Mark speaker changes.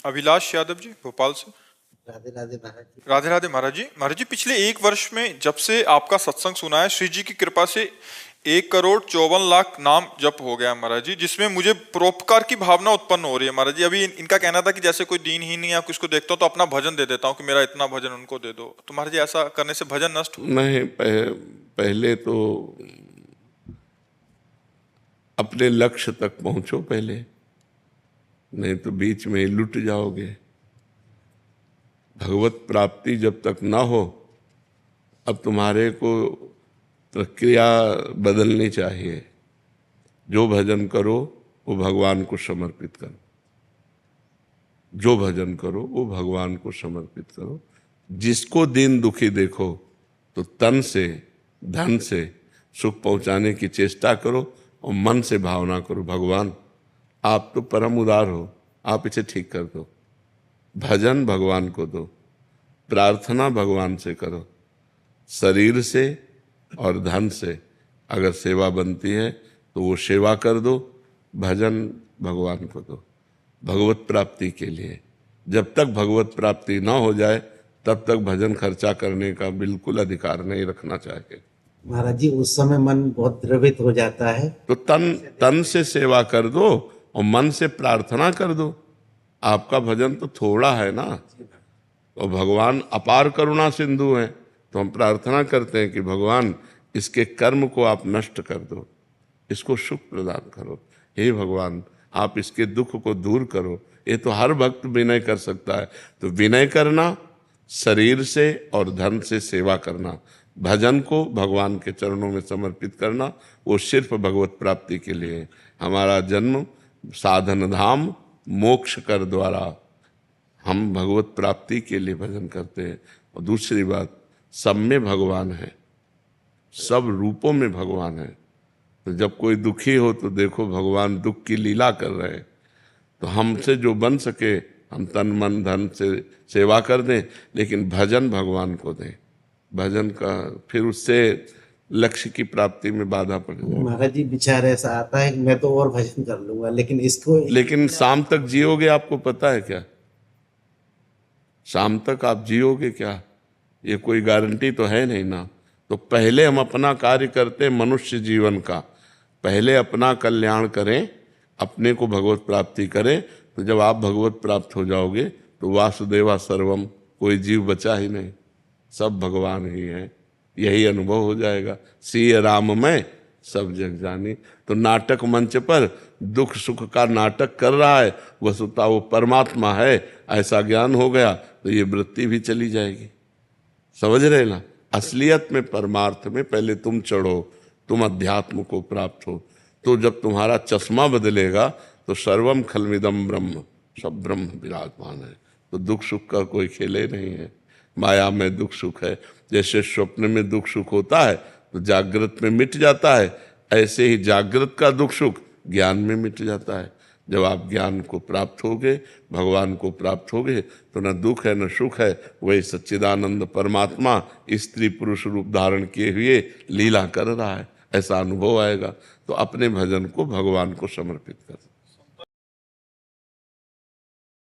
Speaker 1: अभिलाष यादव जी, भोपाल से।
Speaker 2: राधे राधे महाराज जी।
Speaker 1: राधे राधे महाराज जी। महाराज जी, पिछले एक वर्ष में जब से आपका सत्संग सुना है, श्री जी की कृपा से 1,54,00,000 नाम जप हो गया महाराज जी, जिसमें मुझे परोपकार की भावना उत्पन्न हो रही है महाराज जी। अभी इनका कहना था कि जैसे कोई दीनहीन या किसको देखता हूँ तो अपना भजन दे देता हूँ कि मेरा इतना भजन उनको दे दो। तो महाराज जी, ऐसा करने से भजन नष्ट हो?
Speaker 3: नहीं, पहले तो अपने लक्ष्य तक पहुंचो पहले, नहीं तो बीच में ही लुट जाओगे। भगवत प्राप्ति जब तक ना हो, अब तुम्हारे को प्रक्रिया बदलनी चाहिए। जो भजन करो वो भगवान को समर्पित करो, जो भजन करो वो भगवान को समर्पित करो। जिसको दीन दुखी देखो तो तन से धन से सुख पहुंचाने की चेष्टा करो और मन से भावना करो, भगवान आप तो परम उदार हो, आप इसे ठीक कर दो। भजन भगवान को दो, प्रार्थना भगवान से करो। शरीर से और धन से अगर सेवा बनती है तो वो सेवा कर दो, भजन भगवान को दो भगवत प्राप्ति के लिए। जब तक भगवत प्राप्ति ना हो जाए तब तक भजन खर्चा करने का बिल्कुल अधिकार नहीं रखना चाहिए।
Speaker 2: महाराज जी, उस समय मन बहुत द्रवित हो जाता है,
Speaker 3: तो तन से सेवा कर दो और मन से प्रार्थना कर दो। आपका भजन तो थोड़ा है ना, तो भगवान अपार करुणा सिंधु हैं, तो हम प्रार्थना करते हैं कि भगवान इसके कर्म को आप नष्ट कर दो, इसको सुख प्रदान करो। हे भगवान, आप इसके दुख को दूर करो। ये तो हर भक्त विनय कर सकता है। तो विनय करना, शरीर से और धन से सेवा करना, भजन को भगवान के चरणों में समर्पित करना, वो सिर्फ भगवत प्राप्ति के लिए है। हमारा जन्म साधन धाम मोक्ष कर द्वारा, हम भगवत प्राप्ति के लिए भजन करते हैं। और दूसरी बात, सब में भगवान है, सब रूपों में भगवान है। तो जब कोई दुखी हो तो देखो भगवान दुख की लीला कर रहे हैं। तो हमसे जो बन सके हम तन मन धन से सेवा कर दें, लेकिन भजन भगवान को दें। भजन का फिर उससे लक्ष्य की प्राप्ति में बाधा पड़ जाए।
Speaker 2: महाराज जी, विचार ऐसा आता है कि मैं तो और भजन कर लूंगा, लेकिन
Speaker 3: शाम तक जियोगे आपको पता है क्या? शाम तक आप जियोगे क्या? ये कोई गारंटी तो है नहीं ना। तो पहले हम अपना कार्य करते मनुष्य जीवन का, पहले अपना कल्याण करें, अपने को भगवत प्राप्ति करें। तो जब आप भगवत प्राप्त हो जाओगे तो वासुदेवा सर्वम, कोई जीव बचा ही नहीं, सब भगवान ही है। यही अनुभव हो जाएगा। सिय राम में सब जग जानी। तो नाटक मंच पर दुख सुख का नाटक कर रहा है, वस्तुतः वो परमात्मा है, ऐसा ज्ञान हो गया तो ये वृत्ति भी चली जाएगी। समझ रहे ना? असलियत में, परमार्थ में पहले तुम चढ़ो, तुम अध्यात्म को प्राप्त हो। तो जब तुम्हारा चश्मा बदलेगा तो सर्वम खलमिदम ब्रह्म, सब ब्रह्म विराजमान है। तो दुख सुख का कोई खेले नहीं है। माया में दुख सुख है। जैसे स्वप्न में दुख सुख होता है तो जागृत में मिट जाता है, ऐसे ही जागृत का दुख सुख ज्ञान में मिट जाता है। जब आप ज्ञान को प्राप्त होगे, भगवान को प्राप्त होगे, तो न दुख है न सुख है, वही सच्चिदानंद परमात्मा स्त्री पुरुष रूप धारण किए हुए लीला कर रहा है, ऐसा अनुभव आएगा। तो अपने भजन को भगवान को समर्पित कर।